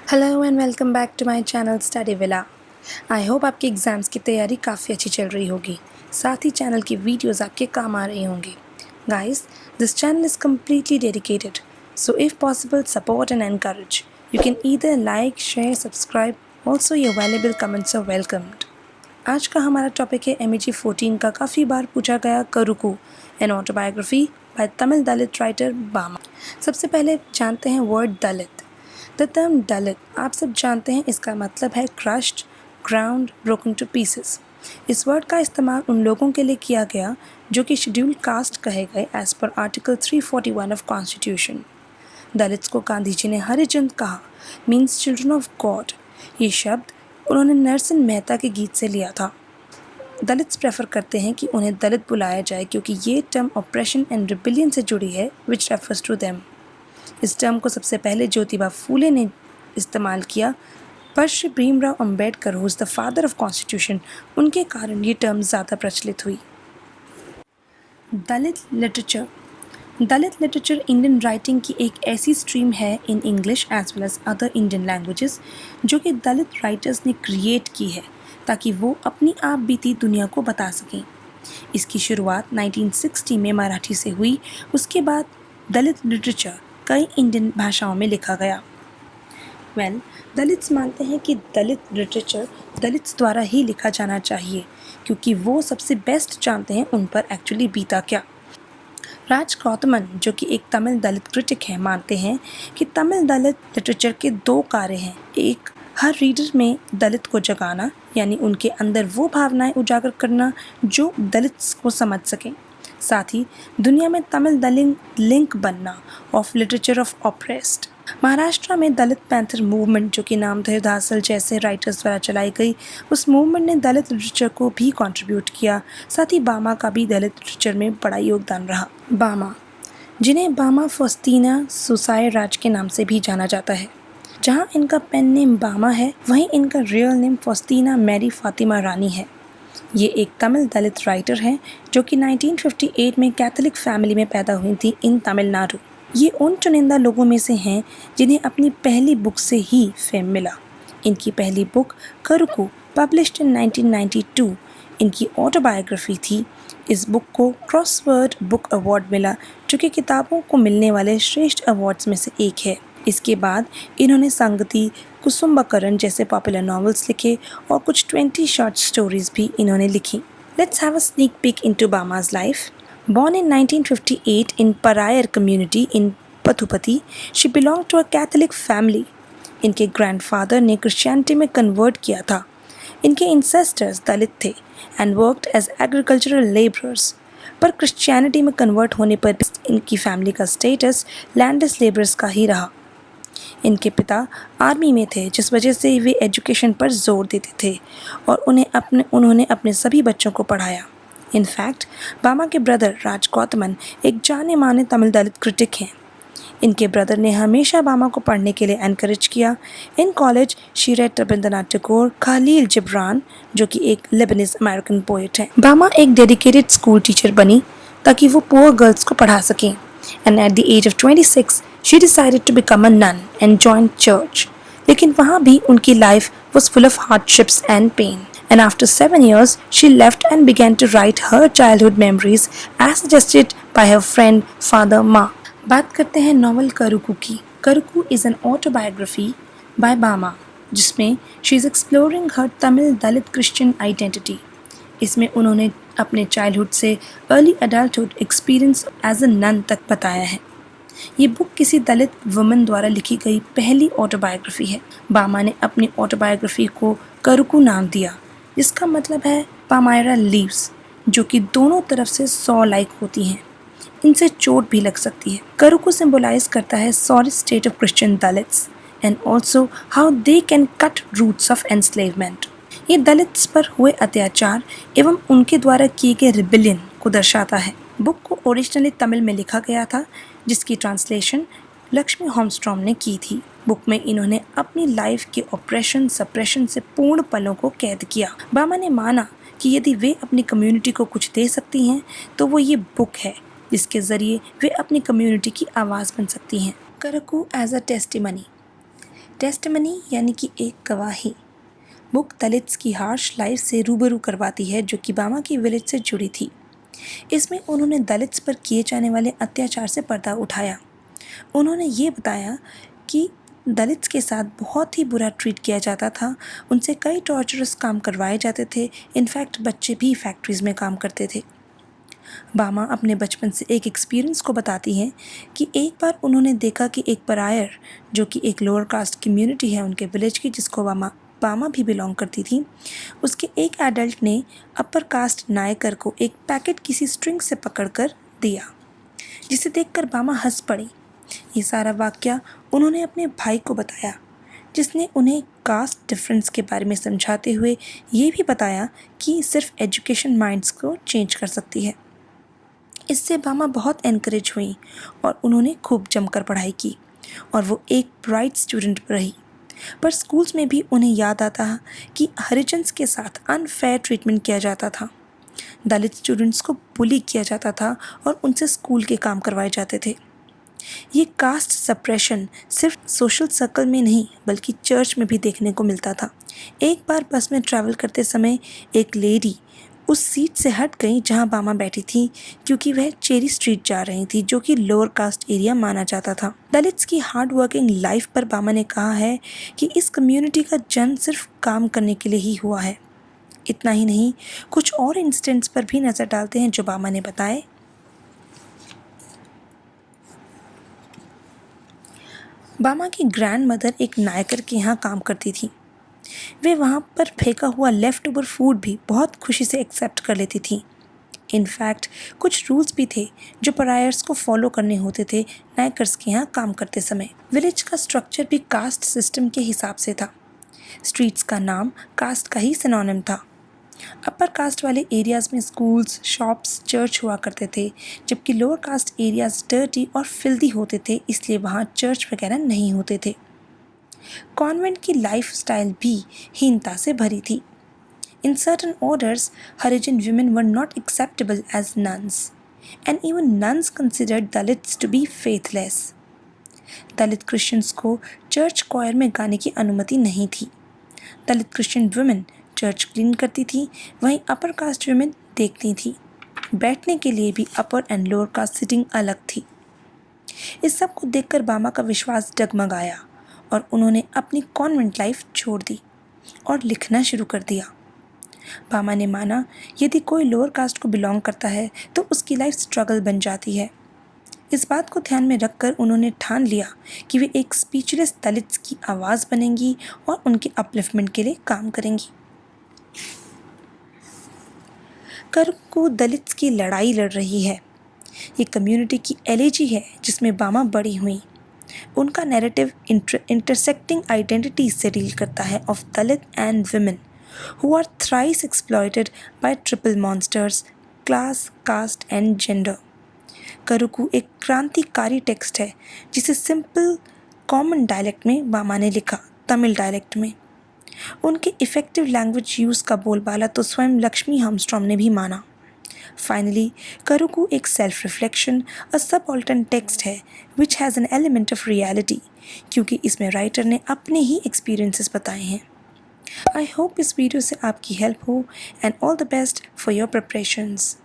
Hello and welcome back to my channel Study Villa. I hope आपके exams की तैयारी काफ़ी अच्छी चल रही होगी। साथ ही चैनल की वीडियोस आपके काम आ रही होंगी। Guys, this channel is completely dedicated, so if possible support and encourage. You can either like, share, subscribe, also your valuable comments are welcomed. आज का हमारा टॉपिक है MEG 14 का काफ़ी बार पूछा गया Karukku, an autobiography by Tamil Dalit writer Bama. सबसे पहले जानते हैं word Dalit. The term Dalit आप सब जानते हैं, इसका मतलब है crushed, ground, broken to pieces. इस वर्ड का इस्तेमाल उन लोगों के लिए किया गया जो कि शेड्यूल्ड कास्ट कहे गए as per article 341 of constitution. Dalits को गांधी जी ने हरिजन कहा, मीन्स चिल्ड्रन ऑफ गॉड। ये शब्द उन्होंने नरसिंह मेहता के गीत से लिया था। दलित्स प्रेफर करते हैं कि उन्हें दलित बुलाया जाए क्योंकि ये टर्म ऑपरेशन एंड रिबिलियन से जुड़ी है, विच रेफर्स टू देम। इस टर्म को सबसे पहले ज्योतिबा फूले ने इस्तेमाल किया, पर Shri Bhimrao Ambedkar who is the father of constitution, उनके कारण ये टर्म ज़्यादा प्रचलित हुई। दलित लिटरेचर इंडियन राइटिंग की एक ऐसी स्ट्रीम है in English as well as other Indian languages जो कि दलित राइटर्स ने क्रिएट की है ताकि वो अपनी आप बीती दुनिया को बता सकें। इसकी शुरुआत 1960 में मराठी से हुई। उसके बाद दलित लिटरेचर कई इंडियन भाषाओं में लिखा गया। दलित्स मानते हैं कि दलित लिटरेचर दलित्स द्वारा ही लिखा जाना चाहिए क्योंकि वो सबसे बेस्ट जानते हैं उन पर एक्चुअली बीता क्या। राज गौतमन, जो कि एक तमिल दलित क्रिटिक हैं, मानते हैं कि तमिल दलित लिटरेचर के दो कार्य हैं। एक, हर रीडर में दलित को जगाना, यानी उनके अंदर वो भावनाएं उजागर करना जो दलित्स को समझ सकें। साथ ही दुनिया में तमिल दलित लिंक बनना of literature of oppressed. Maharashtra में दलित पैंथर मूवमेंट, जो कि नामधेय दासल जैसे राइटर्स द्वारा चलाई गई, उस मूवमेंट ने दलित लिटरेचर को भी कंट्रीब्यूट किया। साथ ही बामा का भी दलित लिटरेचर में बड़ा योगदान रहा। बामा, जिन्हें बामा फॉस्टीना सुसाय राज के नाम से भी जाना जाता है। जहाँ इनका पेन नेम बामा है, वहीं इनका रियल नेम फॉस्टीना मैरी फातिमा रानी है। ये एक तमिल दलित राइटर हैं जो कि 1958 में कैथोलिक फैमिली में पैदा हुई थी इन तमिलनाडु। ये उन चुनिंदा लोगों में से हैं जिन्हें अपनी पहली बुक से ही फेम मिला। इनकी पहली बुक करुकू पब्लिश्ड इन 1992 इनकी ऑटोबायोग्राफी थी। इस बुक को क्रॉसवर्ड बुक अवार्ड मिला, जो कि किताबों को मिलने वाले श्रेष्ठ अवार्ड्स में से एक है। इसके बाद इन्होंने संगति, कुसुम्बकरण जैसे पॉपुलर नॉवेल्स लिखे और कुछ 20 शॉर्ट स्टोरीज भी इन्होंने लिखी। Let's have a sneak peek into Bama's life. Born in 1958 in Parayar community in Pathupati, she belonged to a Catholic family. इनके ग्रैंडफादर ने क्रिश्चियनिटी में कन्वर्ट किया था। इनके इंसेस्टर्स दलित थे and worked as agricultural labourers, पर क्रिश्चियनिटी में कन्वर्ट होने पर इनकी फैमिली का स्टेटस लैंडलेस लेबरर्स का ही रहा। इनके पिता आर्मी में थे, जिस वजह से वे एजुकेशन पर जोर देते थे और उन्होंने अपने सभी बच्चों को पढ़ाया। इनफैक्ट बामा के ब्रदर राज गौतमन एक जाने माने तमिल दलित क्रिटिक हैं। इनके ब्रदर ने हमेशा बामा को पढ़ने के लिए एनकरेज किया। In college she read Rabindranath Tagore, Khalil Gibran, जो कि एक लेबनीज अमेरिकन पोएट हैं। बामा एक डेडिकेटेड स्कूल टीचर बनी ताकि वो पुअर गर्ल्स को पढ़ा सकें। And at the age of 26 she decided to become a nun and join church. लेकिन वहाँ भी उनकी life was full of hardships and pain. And after 7 years, she left and began to write her childhood memories as suggested by her friend Father Ma. बात करते हैं novel Karukku की। Karukku is an autobiography by Bama, जिसमें she is exploring her Tamil Dalit Christian identity. इसमें उन्होंने अपने childhood से early adulthood experience as a nun तक बताया है। ये बुक किसी दलित वुमन द्वारा लिखी गई पहली ऑटोबायोग्राफी है। बामा ने अपनी ऑटोबायोग्राफी को करुकू नाम दिया, जिसका मतलब है पामायरा लीव्स, जो कि दोनों तरफ से 100 लाइक होती हैं। इनसे चोट भी लग सकती है। करुकू सिंबलाइज करता है sorry state of Christian Dalits and also how they can cut roots of enslavement. ये दलित्स पर हुए अत्याचार एवं उनके द्वारा किए गए रिबिलियन को दर्शाता है। बुक को ओरिजिनली तमिल में लिखा गया था, जिसकी ट्रांसलेशन लक्ष्मी होमस्ट्रॉम ने की थी। बुक में इन्होंने अपनी लाइफ के ऑपरेशन सप्रेशन से पूर्ण पलों को कैद किया। बामा ने माना कि यदि वे अपनी कम्युनिटी को कुछ दे सकती हैं तो वो ये बुक है, जिसके ज़रिए वे अपनी कम्युनिटी की आवाज़ बन सकती हैं। करुकू एज अ टेस्टिमनी। टेस्टिमनी यानी कि एक गवाही बुक दलित्स की हार्श लाइफ से रूबरू करवाती है जो कि बामा की विलेज से जुड़ी थी। इसमें उन्होंने दलित्स पर किए जाने वाले अत्याचार से पर्दा उठाया। उन्होंने ये बताया कि दलित्स के साथ बहुत ही बुरा ट्रीट किया जाता था, उनसे कई टॉर्चरस काम करवाए जाते थे, इनफैक्ट बच्चे भी फैक्ट्रीज़ में काम करते थे। बामा अपने बचपन से एक एक्सपीरियंस को बताती हैं कि एक बार उन्होंने देखा कि एक परायर जो कि एक लोअर कास्ट कम्युनिटी है उनके विलेज की, जिसको बामा भी बिलोंग करती थी, उसके एक एडल्ट ने अपर कास्ट नायकर को एक पैकेट किसी स्ट्रिंग से पकड़कर दिया, जिसे देखकर बामा हंस पड़ी। ये सारा वाक़या उन्होंने अपने भाई को बताया, जिसने उन्हें कास्ट डिफरेंस के बारे में समझाते हुए ये भी बताया कि सिर्फ एजुकेशन माइंड्स को चेंज कर सकती है। इससे बामा बहुत एनकरेज हुई और उन्होंने खूब जमकर पढ़ाई की और वो एक ब्राइट स्टूडेंट रही। पर स्कूल्स में भी उन्हें याद आता कि हरिजन्स के साथ अनफेयर ट्रीटमेंट किया जाता था। दलित स्टूडेंट्स को बुली किया जाता था और उनसे स्कूल के काम करवाए जाते थे। ये कास्ट सप्रेशन सिर्फ सोशल सर्कल में नहीं बल्कि चर्च में भी देखने को मिलता था। एक बार बस में ट्रैवल करते समय एक लेडी उस सीट से हट गई जहां बामा बैठी थी, क्योंकि वह चेरी स्ट्रीट जा रही थी जो कि लोअर कास्ट एरिया माना जाता था। दलित्स की हार्ड वर्किंग लाइफ पर बामा ने कहा है कि इस कम्युनिटी का जन्म सिर्फ काम करने के लिए ही हुआ है। इतना ही नहीं, कुछ और इंसिडेंट्स पर भी नज़र डालते हैं जो बामा ने बताए। बामा की ग्रैंड मदर एक नायकर के यहाँ काम करती थी। वे वहाँ पर फेंका हुआ लेफ़्ट ओवर फूड भी बहुत खुशी से एक्सेप्ट कर लेती थी। इनफैक्ट कुछ रूल्स भी थे जो परायर्स को फॉलो करने होते थे नायकर्स के यहाँ काम करते समय। विलेज का स्ट्रक्चर भी कास्ट सिस्टम के हिसाब से था। स्ट्रीट्स का नाम कास्ट का ही सिनोनिम था। अपर कास्ट वाले एरियाज़ में स्कूल्स, शॉप्स, चर्च हुआ करते थे, जबकि लोअर कास्ट एरियाज़ डर्टी और फिल्दी होते थे, इसलिए वहाँ चर्च वगैरह नहीं होते थे। कॉन्वेंट की लाइफस्टाइल भी हीनता से भरी थी। In certain orders, Harijan women were not acceptable as nuns, and even nuns considered Dalits to be faithless. Dalit Christians को चर्च क्वायर में गाने की अनुमति नहीं थी। दलित क्रिश्चियन वुमेन चर्च क्लीन करती थी, वहीं अपर कास्ट वुमेन देखती थी। बैठने के लिए भी अपर एंड लोअर कास्ट सिटिंग अलग थी। इस सब को देखकर बामा का विश्वास डगमगाया और उन्होंने अपनी कॉन्वेंट लाइफ छोड़ दी और लिखना शुरू कर दिया। बामा ने माना यदि कोई लोअर कास्ट को बिलोंग करता है तो उसकी लाइफ स्ट्रगल बन जाती है। इस बात को ध्यान में रखकर उन्होंने ठान लिया कि वे एक स्पीचलेस दलित्स की आवाज़ बनेंगी और उनके अपलिफ्टमेंट के लिए काम करेंगी। करकू दलित्स की लड़ाई लड़ रही है। ये कम्युनिटी की एलेजी है जिसमें बामा बड़ी हुई। उनका नैरेटिव इंटरसेक्टिंग आइडेंटिटी से डील करता है of Dalit and women who are thrice exploited by triple monsters, class, caste and gender. करुकू एक क्रांतिकारी टेक्स्ट है जिसे सिंपल कॉमन डायलेक्ट में बामा ने लिखा, तमिल डायलेक्ट में। उनके इफ़ेक्टिव लैंग्वेज यूज़ का बोलबाला तो स्वयं लक्ष्मी आर्मस्ट्रॉन्ग ने भी माना। फाइनली करुकू एक सेल्फ रिफ्लेक्शन, अ सबऑल्टर्न टेक्स्ट है which has an element of reality, क्योंकि इसमें राइटर ने अपने ही एक्सपीरियंसेस बताए हैं। I hope इस वीडियो से आपकी हेल्प हो and all the best for your preparations.